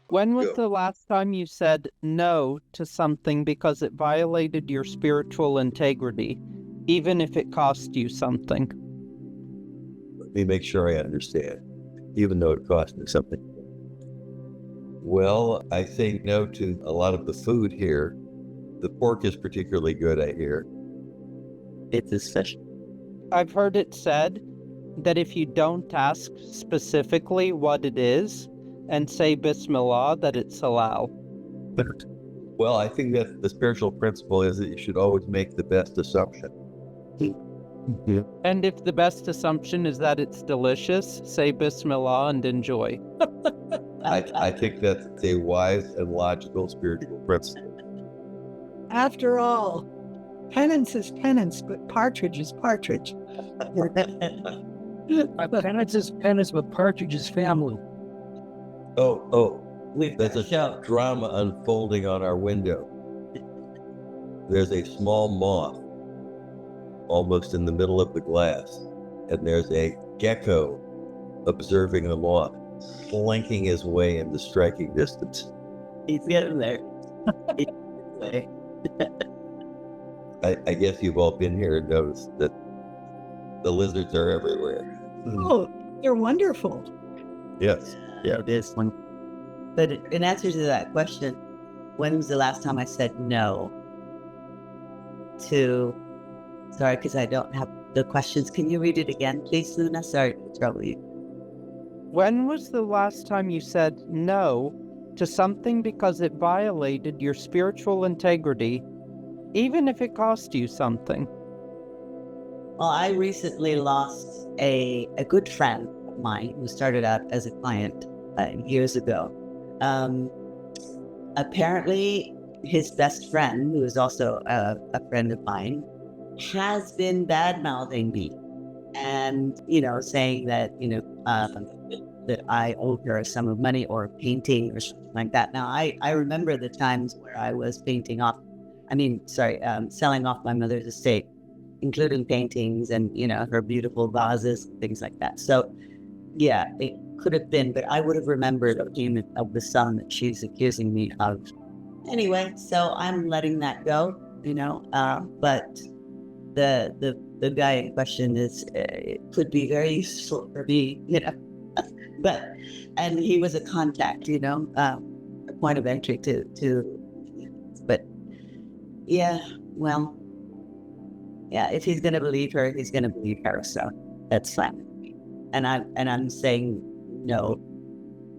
When was Go. the last time you said no to something because it violated your spiritual integrity, even if it cost you something? Let me make sure I understand, even though it cost me something. Well, I say no to a lot of the food here. The pork is particularly good, I hear. It's especially. I've heard it said that if you don't ask specifically what it is and say Bismillah, that it's halal. Well, I think that the spiritual principle is that you should always make the best assumption. And if the best assumption is that it's delicious, say Bismillah and enjoy. I think that's a wise and logical spiritual principle. After all, penance is penance, but partridge is partridge. Penance is penance, but partridge is family. Oh, there's a drama unfolding on our window. There's a small moth almost in the middle of the glass, and there's a gecko observing the moth, flanking his way into striking distance. He's getting there. I guess you've all been here and noticed that the lizards are everywhere. Oh, they're wonderful. Yes. Yeah, it is. But in answer to that question, when was the last time I said no to, sorry, because I don't have the questions. Can you read it again, please, Luna? Sorry to trouble you. When was the last time you said no to something because it violated your spiritual integrity, even if it cost you something? Well, I recently lost a good friend of mine who started out as a client years ago. Apparently, his best friend, who is also a friend of mine, has been bad-mouthing me and, saying that, that I owed her a sum of money or a painting or something like that. Now, I remember the times where I was selling off my mother's estate, including paintings and, her beautiful vases and things like that. So, yeah, it could have been, but I would have remembered a payment of the sum that she's accusing me of. Anyway, so I'm letting that go, but the guy in question it could be very useful for me, and he was a contact, a point of entry but yeah, well, yeah, if he's going to believe her, he's going to believe her. So that's fine with me. And I'm saying no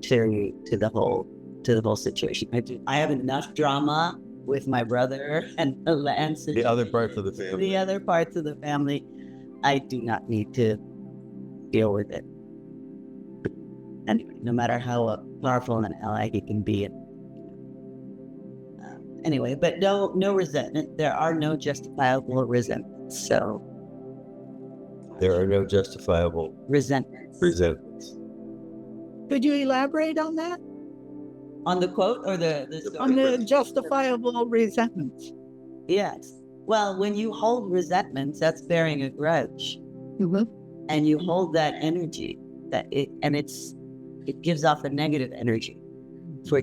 to the whole situation. I have enough drama with my brother and the land situation. The other parts of the family. The other parts of the family, I do not need to deal with it. Anyway, no matter how powerful an ally he can be. Anyway, but no resentment. There are no justifiable resentments. So there are no justifiable resentments. Could you elaborate on that? On the quote or the story? On the justifiable resentments. Yes. Well, when you hold resentments, that's bearing a grudge, and you hold that energy it gives off a negative energy for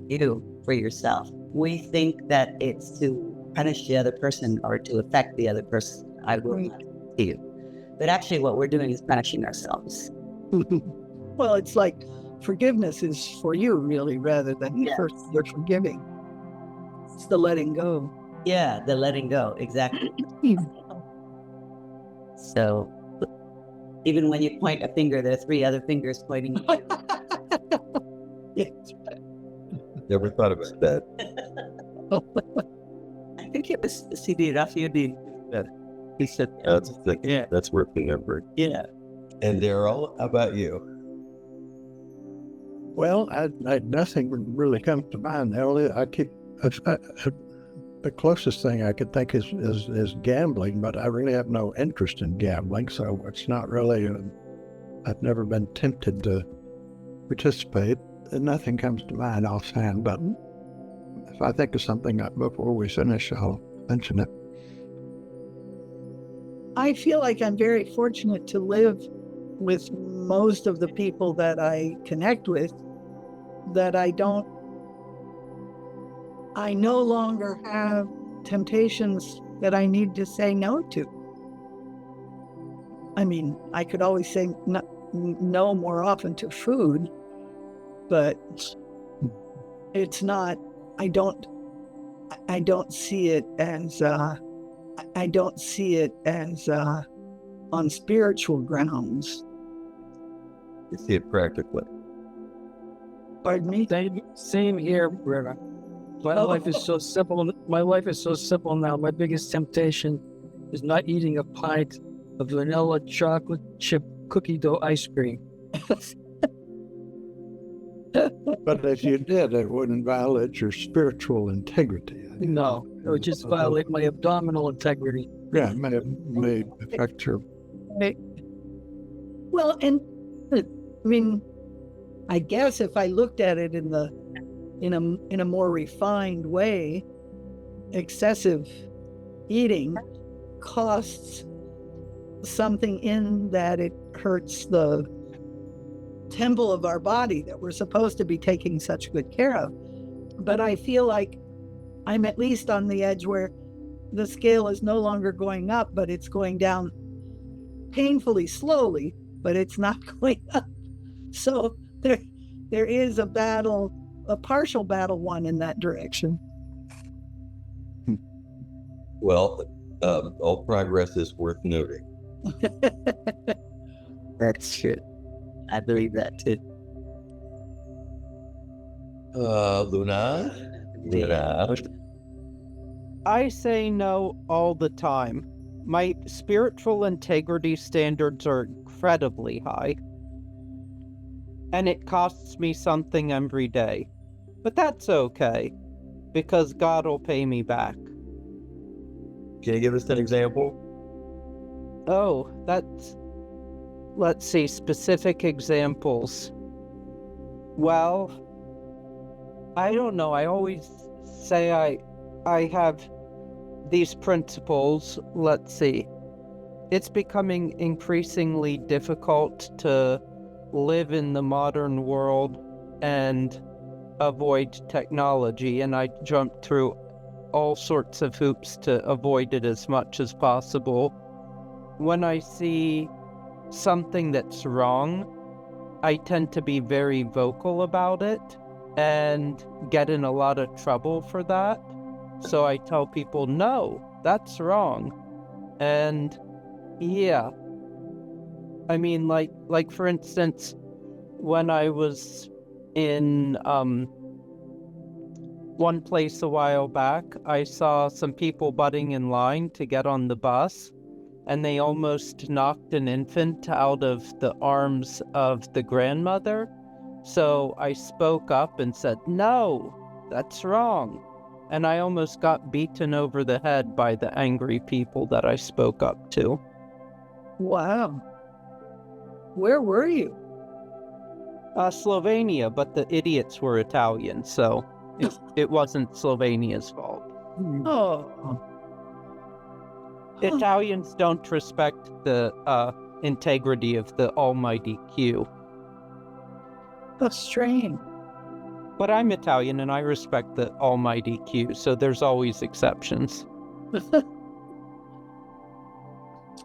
yourself. We think that it's to punish the other person or to affect the other person. I will not do you. But actually what we're doing is punishing ourselves. Well, it's like forgiveness is for you, really, rather than you're forgiving. It's the letting go. Yeah, the letting go, exactly. So even when you point a finger, there are 3 other fingers pointing at you. Never thought about that. I think it was Sidi Rafiuddin. He said, That's worth remembering. Yeah. And Daryl, how about you? Well, nothing really comes to mind. I keep the closest thing I could think is gambling, but I really have no interest in gambling, so it's not really. I've never been tempted to participate. Nothing comes to mind offhand, but if I think of something before we finish, I'll mention it. I feel like I'm very fortunate to live with most of the people that I connect with, that I don't I no longer have temptations that I need to say no to. I mean, I could always say no more often to food, but it's not, I don't see it as, on spiritual grounds. You see it practically. Pardon me? Same here, Britta. My life is so simple. My life is so simple now. My biggest temptation is not eating a pint of vanilla chocolate chip cookie dough ice cream. But if you did, it wouldn't violate your spiritual integrity. No, it would just violate my abdominal integrity. Yeah, it may affect your. Well, and I mean, I guess if I looked at it in a more refined way, excessive eating costs something in that it hurts the temple of our body that we're supposed to be taking such good care of. But I feel like I'm at least on the edge where the scale is no longer going up, but it's going down painfully slowly, but it's not going up. So there is a battle, a partial battle won in that direction. Well, all progress is worth noting. That's true. I believe that too. Luna? I say no all the time. My spiritual integrity standards are incredibly high. And it costs me something every day. But that's okay, because God will pay me back. Can you give us an example? Oh, let's see, specific examples. Well, I don't know. I always say I have these principles. Let's see. It's becoming increasingly difficult to live in the modern world and avoid technology, and I jump through all sorts of hoops to avoid it as much as possible. When I see something that's wrong, I tend to be very vocal about it and get in a lot of trouble for that. So I tell people, no, that's wrong. And yeah, I mean, like for instance, when I was in one place a while back, I saw some people butting in line to get on the bus, and they almost knocked an infant out of the arms of the grandmother. So I spoke up and said, no, that's wrong. And I almost got beaten over the head by the angry people that I spoke up to. Wow. Where were you? Slovenia, but the idiots were Italian, so it wasn't Slovenia's fault. Oh. Italians don't respect the integrity of the almighty Q. That's strange. But I'm Italian and I respect the almighty Q, so there's always exceptions.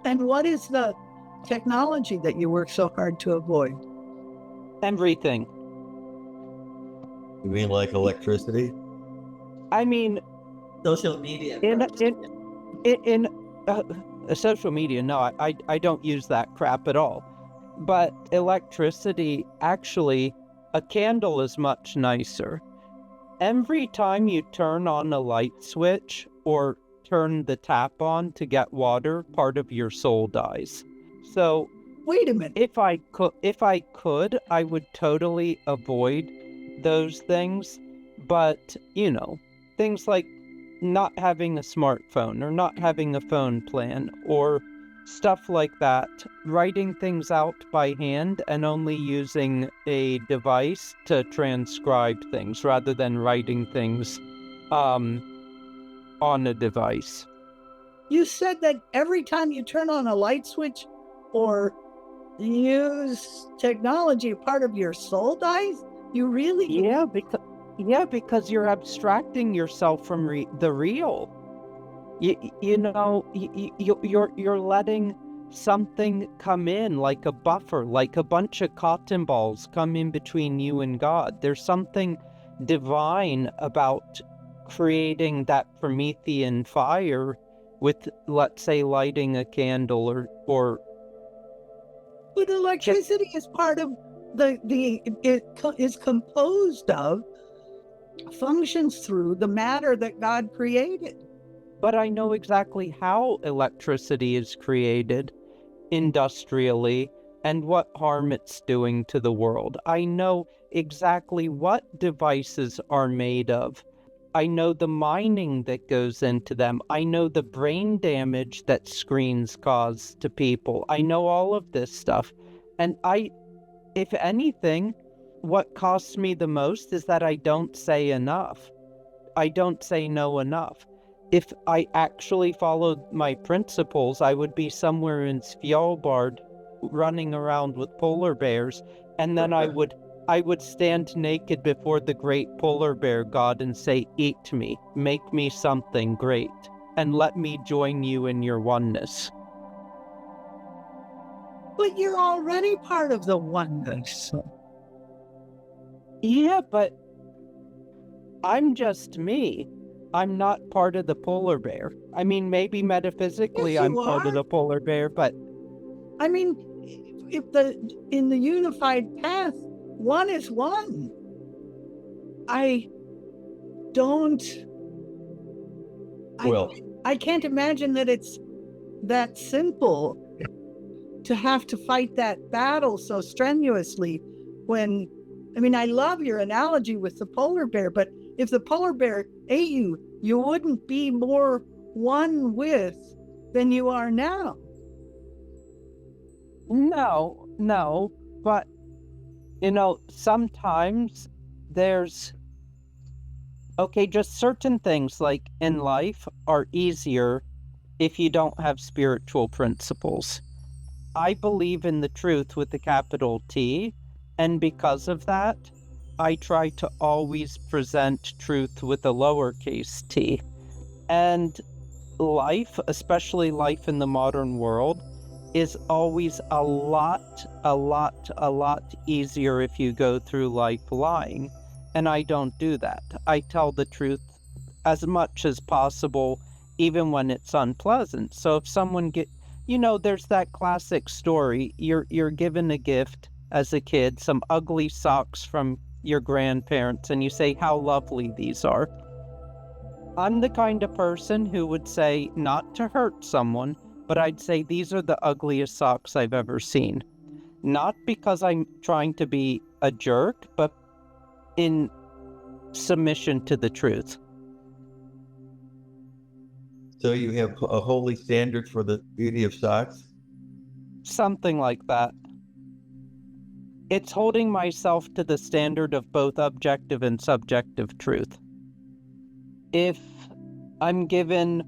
And what is the technology that you work so hard to avoid? Everything. You mean like electricity? I mean, Social media. in social media, no, I don't use that crap at all. But electricity, actually, a candle is much nicer. Every time you turn on a light switch or turn the tap on to get water, part of your soul dies. So Wait a minute. if I could, I would totally avoid those things. But, you know, things like not having a smartphone or not having a phone plan or stuff like that, writing things out by hand and only using a device to transcribe things rather than writing things on a device. You said that every time you turn on a light switch or use technology, part of your soul dies? You really? Yeah, because you're abstracting yourself from the real. You're letting something come in like a buffer, like a bunch of cotton balls come in between you and God. There's something divine about creating that Promethean fire with, let's say, lighting a candle or But electricity is part of it is composed of, functions through the matter that God created. But I know exactly how electricity is created industrially and what harm it's doing to the world. I know exactly what devices are made of. I know the mining that goes into them. I know the brain damage that screens cause to people. I know all of this stuff. And if anything, what costs me the most is that I don't say enough. I don't say no enough. If I actually followed my principles, I would be somewhere in Svalbard running around with polar bears, and then I would stand naked before the great polar bear god and say, "Eat me, make me something great, and let me join you in your oneness." But you're already part of the oneness. Yeah, but I'm just me. I'm not part of the polar bear. I mean, maybe metaphysically Yes, I'm you part of are. the polar bear, but I mean, in the unified path, one is one. I don't. Well, I can't imagine that it's that simple to have to fight that battle so strenuously when, I mean, I love your analogy with the polar bear, but if the polar bear ate you, you wouldn't be more one with than you are now. no, but sometimes there's, okay, just certain things like in life are easier if you don't have spiritual principles. I believe in the truth with the capital T, and because of that, I try to always present truth with a lowercase t. And life, especially life in the modern world, is always a lot easier if you go through life lying. And I don't do that. I tell the truth as much as possible, even when it's unpleasant. So if someone there's that classic story, you're given a gift as a kid, some ugly socks from your grandparents, and you say how lovely these are. I'm the kind of person who would say, not to hurt someone, but I'd say these are the ugliest socks I've ever seen. Not because I'm trying to be a jerk, but in submission to the truth. so you have a holy standard for the beauty of socks? Something like that. It's holding myself to the standard of both objective and subjective truth. If I'm given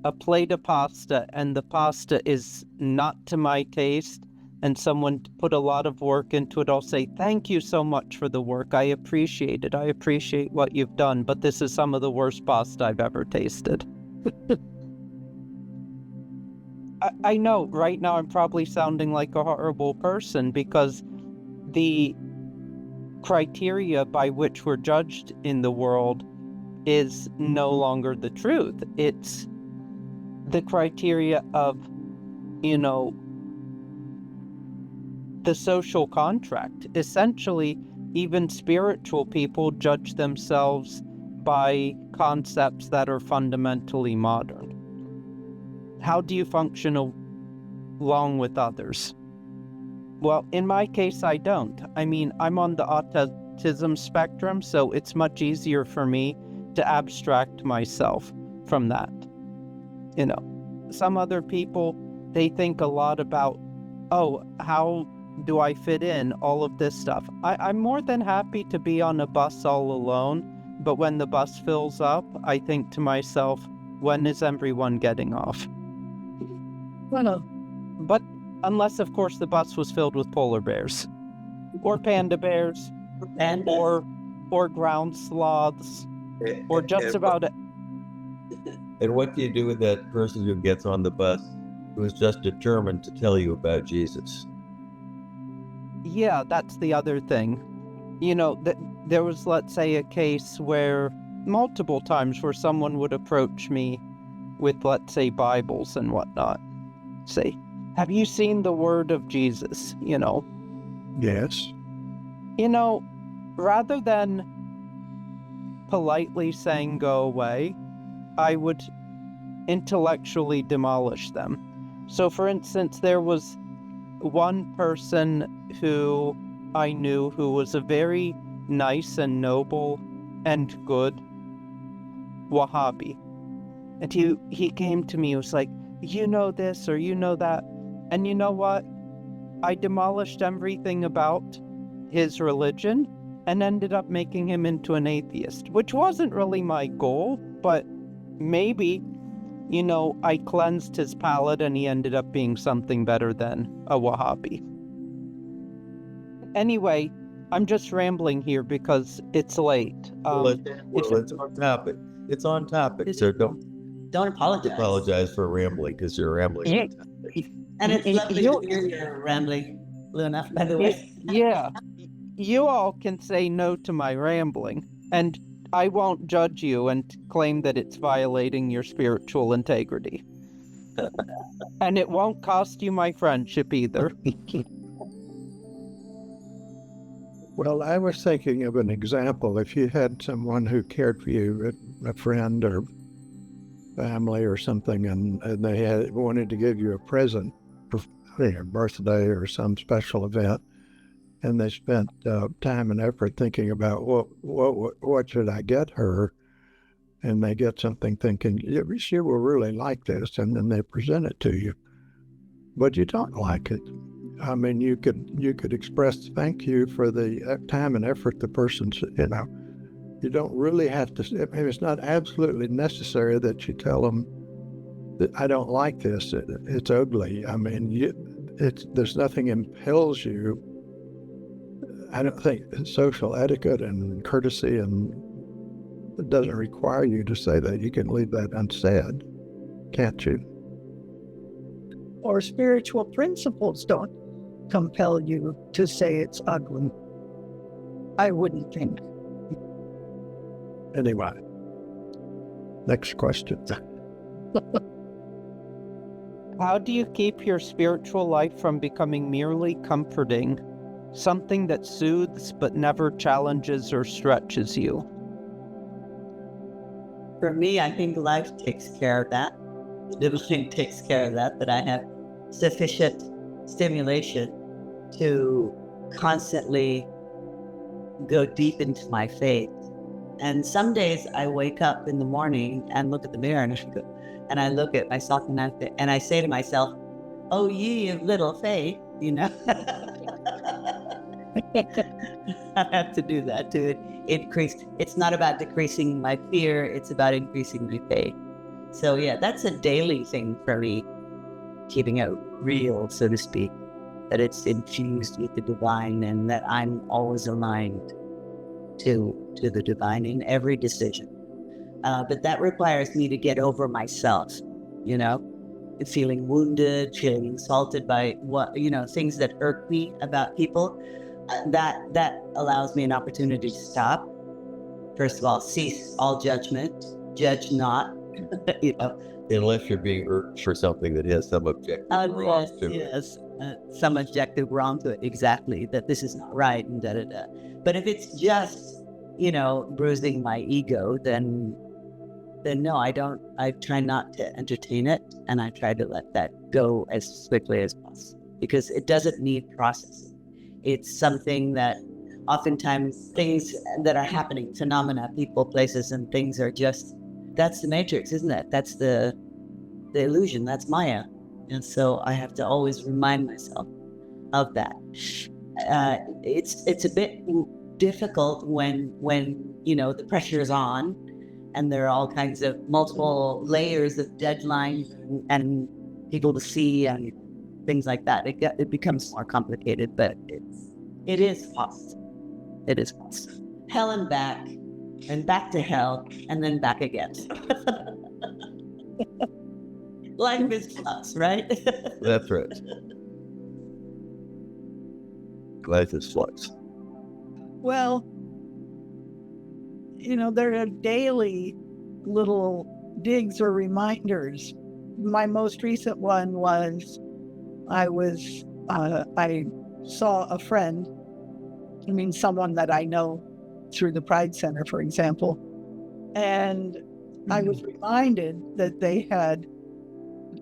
a plate of pasta and the pasta is not to my taste and someone put a lot of work into it, I'll say, "Thank you so much for the work. I appreciate it. I appreciate what you've done, but this is some of the worst pasta I've ever tasted." I know right now I'm probably sounding like a horrible person because the criteria by which we're judged in the world is no longer the truth. It's the criteria of, the social contract. Essentially, even spiritual people judge themselves by concepts that are fundamentally modern. How do you function along with others? Well, in my case, I don't. I mean, I'm on the autism spectrum, so it's much easier for me to abstract myself from that. Some other people, they think a lot about, how do I fit in, all of this stuff. I'm more than happy to be on a bus all alone, but when the bus fills up, I think to myself, when is everyone getting off? But unless, of course, the bus was filled with polar bears, or panda bears, And or or ground sloths, or just And- about it. And what do you do with that person who gets on the bus who is just determined to tell you about Jesus? Yeah, that's the other thing. You know, there was, let's say, a case where multiple times where someone would approach me with, let's say, Bibles and whatnot. Say, have you seen the word of Jesus? You know, Yes. Rather than politely saying go away, I would intellectually demolish them. So, for instance, there was one person who I knew who was a very nice and noble and good Wahhabi. And he came to me, he was like, you know this or you know that. And you know what? I demolished everything about his religion and ended up making him into an atheist, which wasn't really my goal, but maybe, I cleansed his palate and he ended up being something better than a Wahhabi. Anyway, I'm just rambling here because it's late. It's on topic. It's on topic, so don't apologize for rambling, because you're rambling. And it's lovely to hear you rambling, Luna, by the way. Yeah, you all can say no to my rambling, and I won't judge you and claim that it's violating your spiritual integrity. And it won't cost you my friendship either. Well, I was thinking of an example. If you had someone who cared for you, a friend or family or something, and they wanted to give you a present for your birthday or some special event, and they spent time and effort thinking about what should I get her, and they get something thinking, yeah, she will really like this, and then they present it to you, but you don't like it. I mean, you could express thank you for the time and effort the person's, you don't really have to, it's not absolutely necessary that you tell them that I don't like this, it's ugly. I mean, there's nothing impels you. I don't think social etiquette and courtesy it doesn't require you to say that. You can leave that unsaid, can't you? Or spiritual principles don't compel you to say it's ugly. I wouldn't think. Anyway, next question. How do you keep your spiritual life from becoming merely comforting, something that soothes but never challenges or stretches you? For me, I think life takes care of that. The divine takes care of that I have sufficient stimulation to constantly go deep into my faith. And some days I wake up in the morning and look at the mirror and I look at myself and I say to myself, oh, ye of little faith, I have to do that to increase. It's not about decreasing my fear, it's about increasing my faith. So yeah, that's a daily thing for me, keeping it real, so to speak, that it's infused with the divine and that I'm always aligned to the divine in every decision. But that requires me to get over myself, feeling wounded, feeling insulted by things that irk me about people. That allows me an opportunity to stop. First of all, cease all judgment, judge not, Unless you're being irked for something that has some objective wrong to it. Yes, some objective wrong to it, exactly, that this is not right and da-da-da. But if it's just, bruising my ego, then no, I don't. I try not to entertain it, and I try to let that go as quickly as possible, because it doesn't need processing. It's something that oftentimes things that are happening, phenomena, people, places, and things are just, that's the matrix, isn't it? That's the illusion, that's Maya. And so I have to always remind myself of that. It's a bit difficult when the pressure is on and there are all kinds of multiple layers of deadlines and people to see and things like that. It becomes more complicated, but it is possible. It is possible. hell and back to hell, and then back again. Life is flux, right? That's right. Life is flux. Well, there are daily little digs or reminders. My most recent one was I saw a friend, someone that I know through the Pride Center, for example, and I was reminded that they had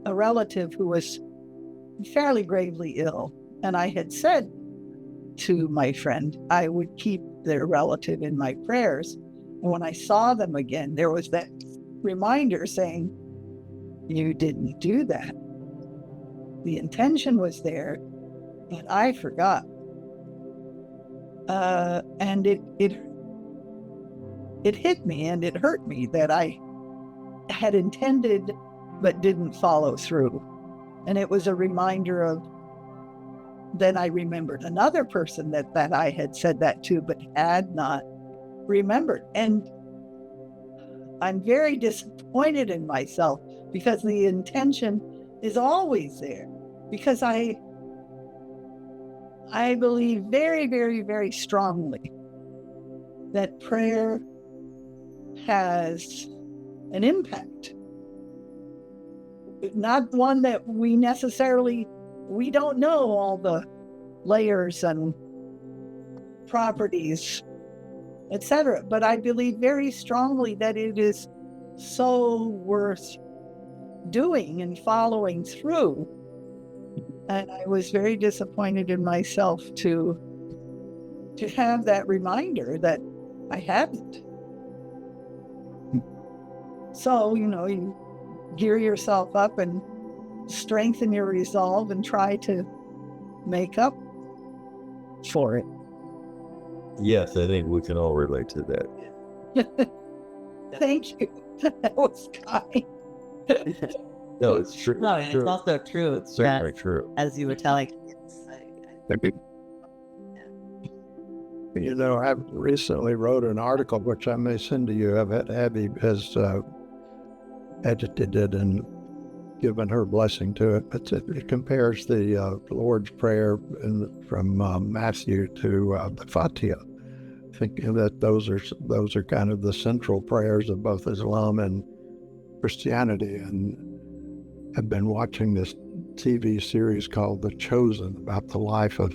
a relative who was fairly gravely ill. And I had said to my friend, I would keep their relative in my prayers. And when I saw them again, there was that reminder saying, you didn't do that. The intention was there, but I forgot. And it hit me and it hurt me that I had intended but didn't follow through. And it was a reminder of, then I remembered another person that I had said that to, but had not remembered. And I'm very disappointed in myself because the intention is always there. Because I believe very, very, very strongly that prayer has an impact. Not one that we don't know all the layers and properties, etc. But I believe very strongly that it is so worth doing and following through. And I was very disappointed in myself to have that reminder that I haven't. So, you gear yourself up and strengthen your resolve and try to make up for it. Yes, I think we can all relate to that. Thank you. That was kind. No, it's true. No, it's also true. It's certainly true. As you were telling. I recently wrote an article, which I may send to you, that Abby has edited and given her blessing to it. But it compares the Lord's Prayer from Matthew to the Fatiha, thinking that those are kind of the central prayers of both Islam and Christianity. And I've been watching this TV series called The Chosen about the life of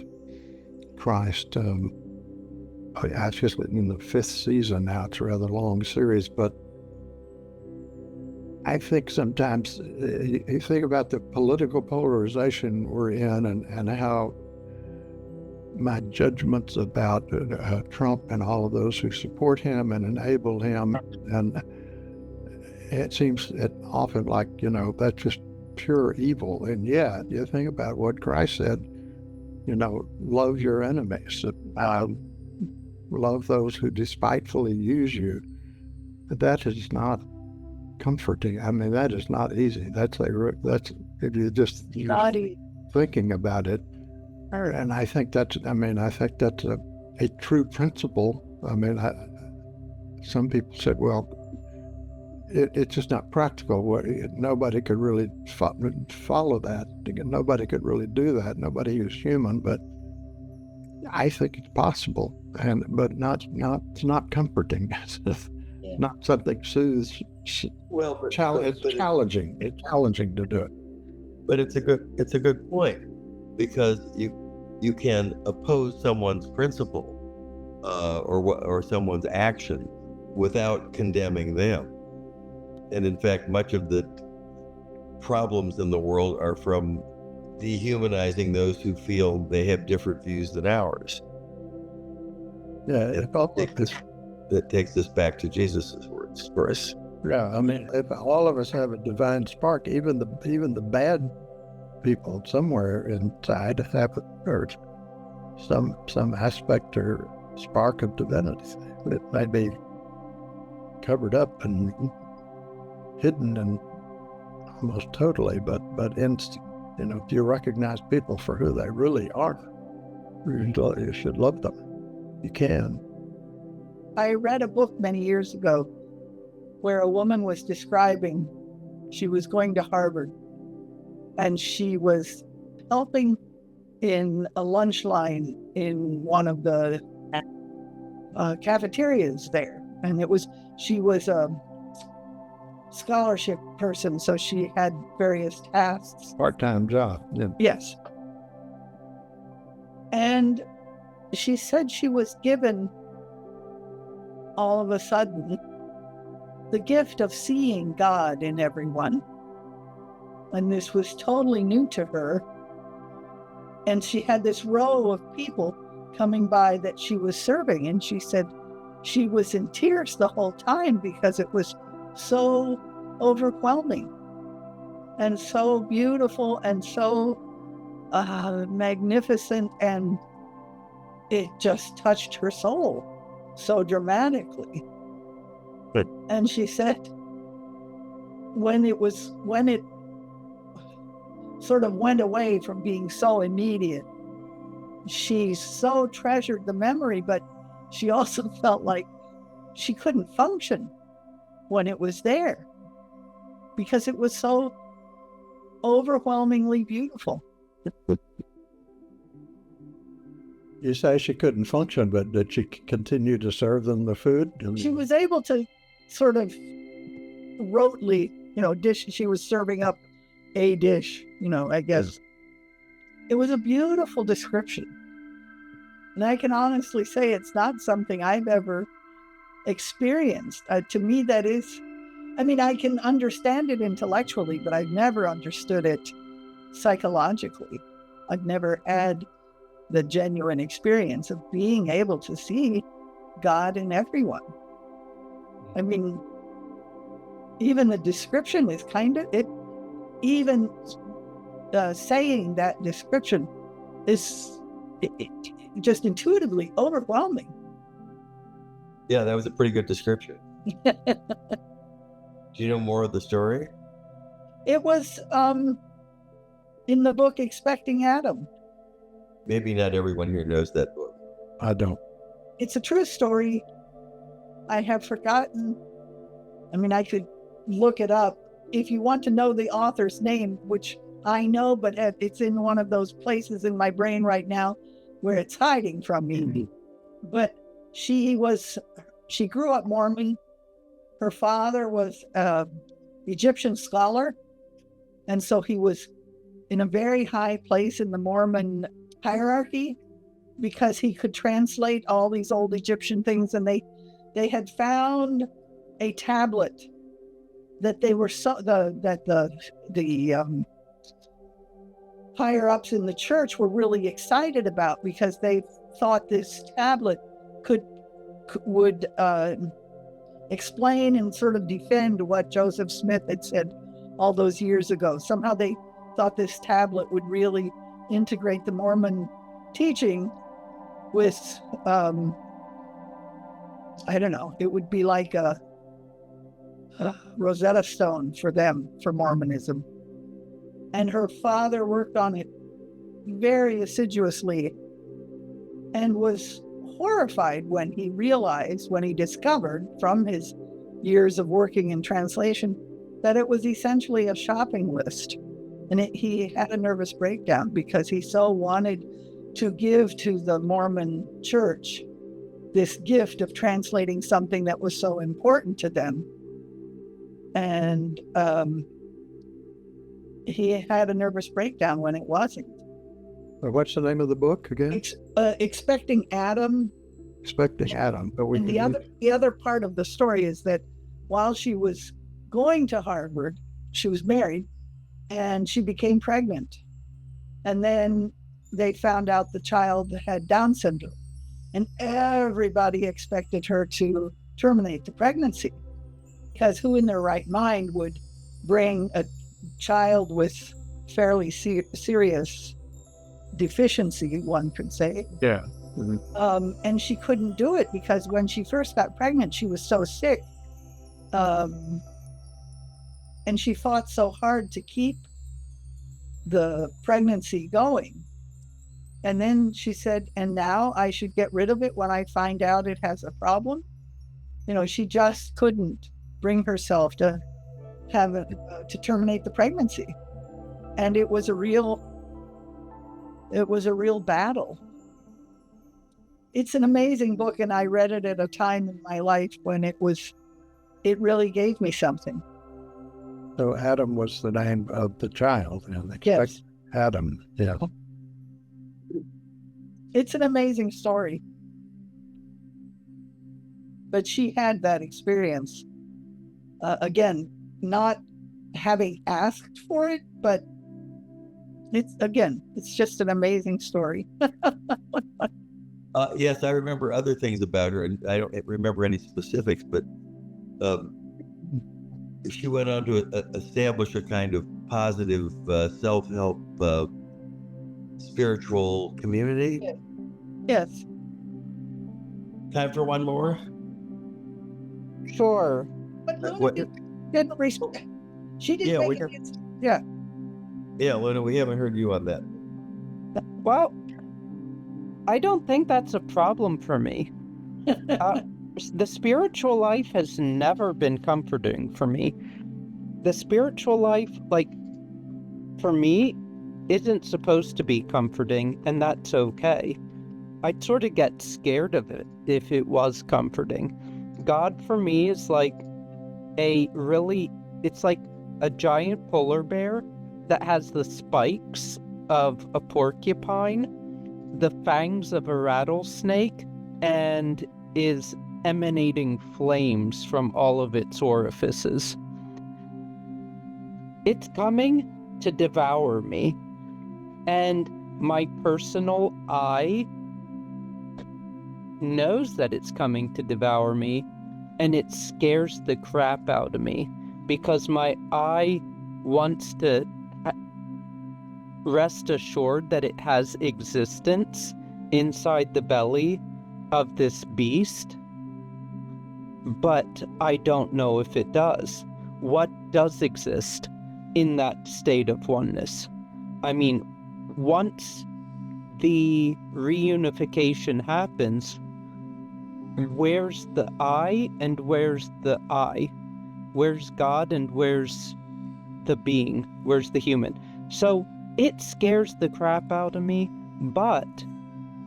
Christ. I just in the 5th season now. It's a rather long series, but I think sometimes you think about the political polarization we're in and how my judgments about Trump and all of those who support him and enable him, and it seems often like, that's just pure evil. And yet, you think about what Christ said, love your enemies, love those who despitefully use you. That is not comforting. That is not easy. That's if you just thinking about it. And I think that's a true principle. Some people said, well, it's just not practical. Nobody could really follow that. Nobody could really do that. Nobody who's human, but I think it's possible, but it's not comforting. Not something soothes. Well, it's challenging. It's challenging to do it. But it's a good point, because you can oppose someone's principle or someone's action without condemning them. And in fact, much of the problems in the world are from dehumanizing those who feel they have different views than ours. Yeah, that takes us back to Jesus's words for us. Yeah, if all of us have a divine spark, even the bad people somewhere inside have or some aspect or spark of divinity. It may be covered up and hidden and almost totally, but if you recognize people for who they really are, you should love them. You can. I read a book many years ago where a woman was describing she was going to Harvard and she was helping in a lunch line in one of the cafeterias there. And she was a scholarship person, so she had various tasks. Part-time job. Yeah. Yes. And she said she was given, all of a sudden, the gift of seeing God in everyone. And this was totally new to her. And she had this row of people coming by that she was serving. And she said she was in tears the whole time because it was so overwhelming and so beautiful and so magnificent. And it just touched her soul so dramatically. Good. And she said when it sort of went away from being so immediate, she so treasured the memory, but she also felt like she couldn't function when it was there because it was so overwhelmingly beautiful. You say she couldn't function, but did she continue to serve them the food? She was able to sort of rotely, she was serving up a dish, I guess. It was a beautiful description. And I can honestly say it's not something I've ever experienced. To me, that is, I can understand it intellectually, but I've never understood it psychologically. I've never had the genuine experience of being able to see God in everyone. Even the description is saying that description is just intuitively overwhelming. Yeah, that was a pretty good description. Do you know more of the story? It was in the book Expecting Adam. Maybe not everyone here knows that book. I don't. It's a true story. I have forgotten. I could look it up. If you want to know the author's name, which I know, but it's in one of those places in my brain right now where it's hiding from me. Mm-hmm. But she grew up Mormon. Her father was an Egyptian scholar. And so he was in a very high place in the Mormon hierarchy because he could translate all these old Egyptian things. And they had found a tablet that they were the higher ups in the church were really excited about because they thought this tablet would explain and sort of defend what Joseph Smith had said all those years ago. Somehow they thought this tablet would really integrate the Mormon teaching with, it would be like a Rosetta Stone for them, for Mormonism. And her father worked on it very assiduously and was horrified when he discovered from his years of working in translation that it was essentially a shopping list. And he had a nervous breakdown because he so wanted to give to the Mormon church this gift of translating something that was so important to them. And he had a nervous breakdown when it wasn't. What's the name of the book again? Expecting Adam. Expecting Adam. And the other part of the story is that while she was going to Harvard, she was married, and she became pregnant. And then they found out the child had Down syndrome. And everybody expected her to terminate the pregnancy, because who in their right mind would bring a child with fairly serious deficiency, one could say. Yeah. Mm-hmm. And she couldn't do it because when she first got pregnant, she was so sick. And she fought so hard to keep the pregnancy going. And then she said, and now I should get rid of it when I find out it has a problem. she just couldn't bring herself to to terminate the pregnancy. And it was a real battle. It's an amazing book, and I read it at a time in my life when it really gave me something. So Adam was the name of the child, and Yes. Adam. Yeah. It's an amazing story. But she had that experience. Again, not having asked for it, but it's just an amazing story. Yes, I remember other things about her, and I don't remember any specifics, but she went on to establish a kind of positive self-help spiritual community. Yes. Time for one more? Sure. But What- didn't respond. She didn't Yeah, make it. Yeah, Luna, we haven't heard you on that. Well, I don't think that's a problem for me. The spiritual life has never been comforting for me. The spiritual life, for me, isn't supposed to be comforting, and that's okay. I'd sort of get scared of it if it was comforting. God for me is it's like a giant polar bear that has the spikes of a porcupine, the fangs of a rattlesnake, and is emanating flames from all of its orifices. It's coming to devour me, and my personal I knows that it's coming to devour me, and it scares the crap out of me because my I wants to rest assured that it has existence inside the belly of this beast, but I don't know if it does. What does exist in that state of oneness? I mean, once the reunification happens, where's the I and where's the I? Where's God and where's the being? Where's the human? So it scares the crap out of me, but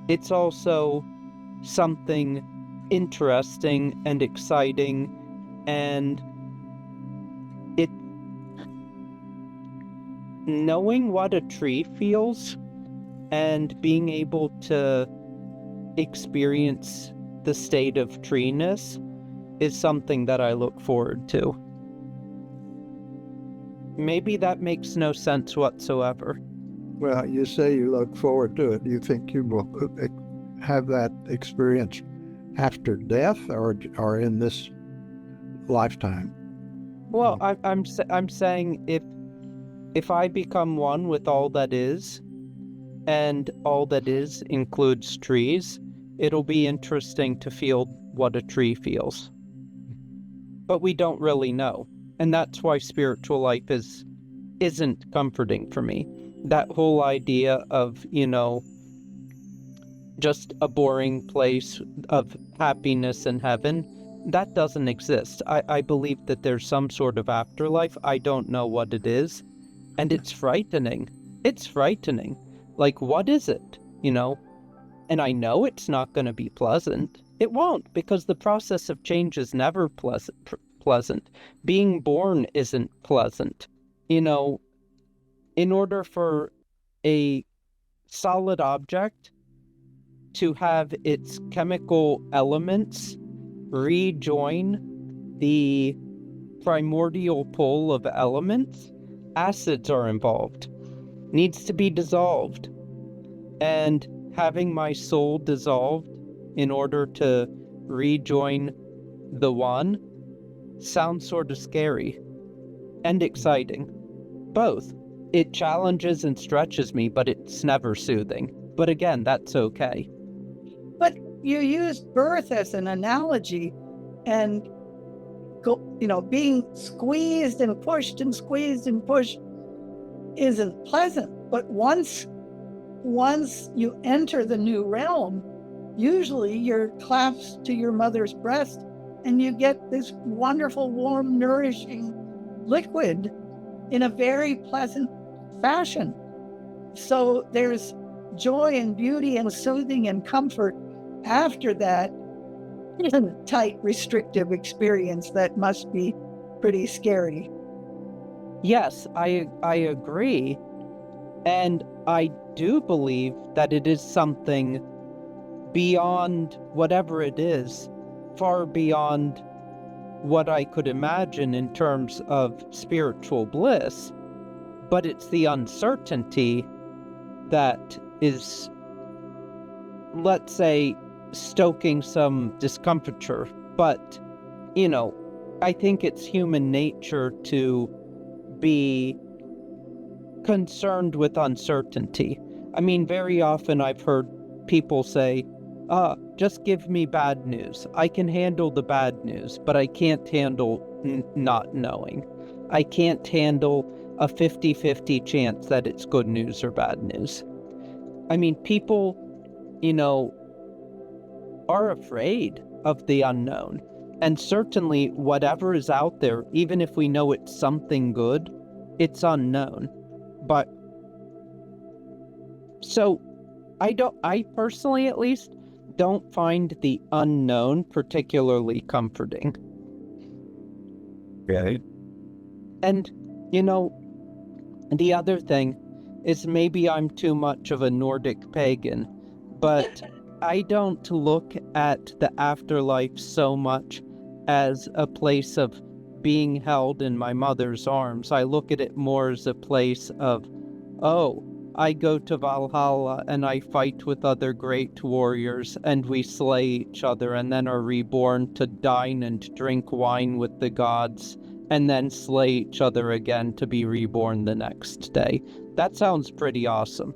it's also something interesting and exciting, and knowing what a tree feels and being able to experience the state of treeness is something that I look forward to. Maybe that makes no sense whatsoever. Well, you say you look forward to it. Do you think you will have that experience after death or in this lifetime? Well, I'm saying if I become one with all that is, and all that is includes trees, it'll be interesting to feel what a tree feels. But we don't really know. And that's why spiritual life isn't comforting for me. That whole idea of, just a boring place of happiness in heaven, that doesn't exist. I believe that there's some sort of afterlife. I don't know what it is. And it's frightening. It's frightening. Like, what is it? And I know it's not going to be pleasant. It won't, because the process of change is never pleasant. Being born isn't pleasant. In order for a solid object to have its chemical elements rejoin the primordial pool of elements, acids are involved. Needs to be dissolved. And having my soul dissolved in order to rejoin the one sounds sort of scary and exciting. Both. It challenges and stretches me, but it's never soothing. But again, that's okay. But you used birth as an analogy, and being squeezed and pushed and squeezed and pushed isn't pleasant. But once you enter the new realm, usually you're clasped to your mother's breast and you get this wonderful, warm, nourishing liquid in a very pleasant fashion. So there's joy and beauty and soothing and comfort after that tight, restrictive experience that must be pretty scary. Yes, I agree. And I do believe that it is something beyond whatever it is, far beyond what I could imagine in terms of spiritual bliss. But it's the uncertainty that is, let's say, stoking some discomfiture. But, I think it's human nature to be concerned with uncertainty. I mean, very often I've heard people say, just give me bad news. I can handle the bad news, but I can't handle not knowing. I can't handle a 50-50 chance that it's good news or bad news. I mean, people, are afraid of the unknown. And certainly whatever is out there, even if we know it's something good, it's unknown. But so I personally at least don't find the unknown particularly comforting. Okay. And, the other thing is maybe I'm too much of a Nordic pagan, but I don't look at the afterlife so much as a place of being held in my mother's arms. I look at it more as a place of, I go to Valhalla and I fight with other great warriors and we slay each other and then are reborn to dine and drink wine with the gods and then slay each other again to be reborn the next day. That sounds pretty awesome.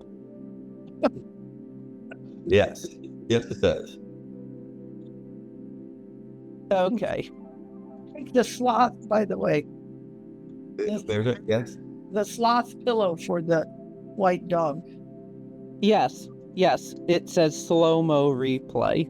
Yes. Yes, it does. Okay. The sloth, by the way, There's a yes. the sloth pillow for the white dog. Yes, it says slow-mo replay.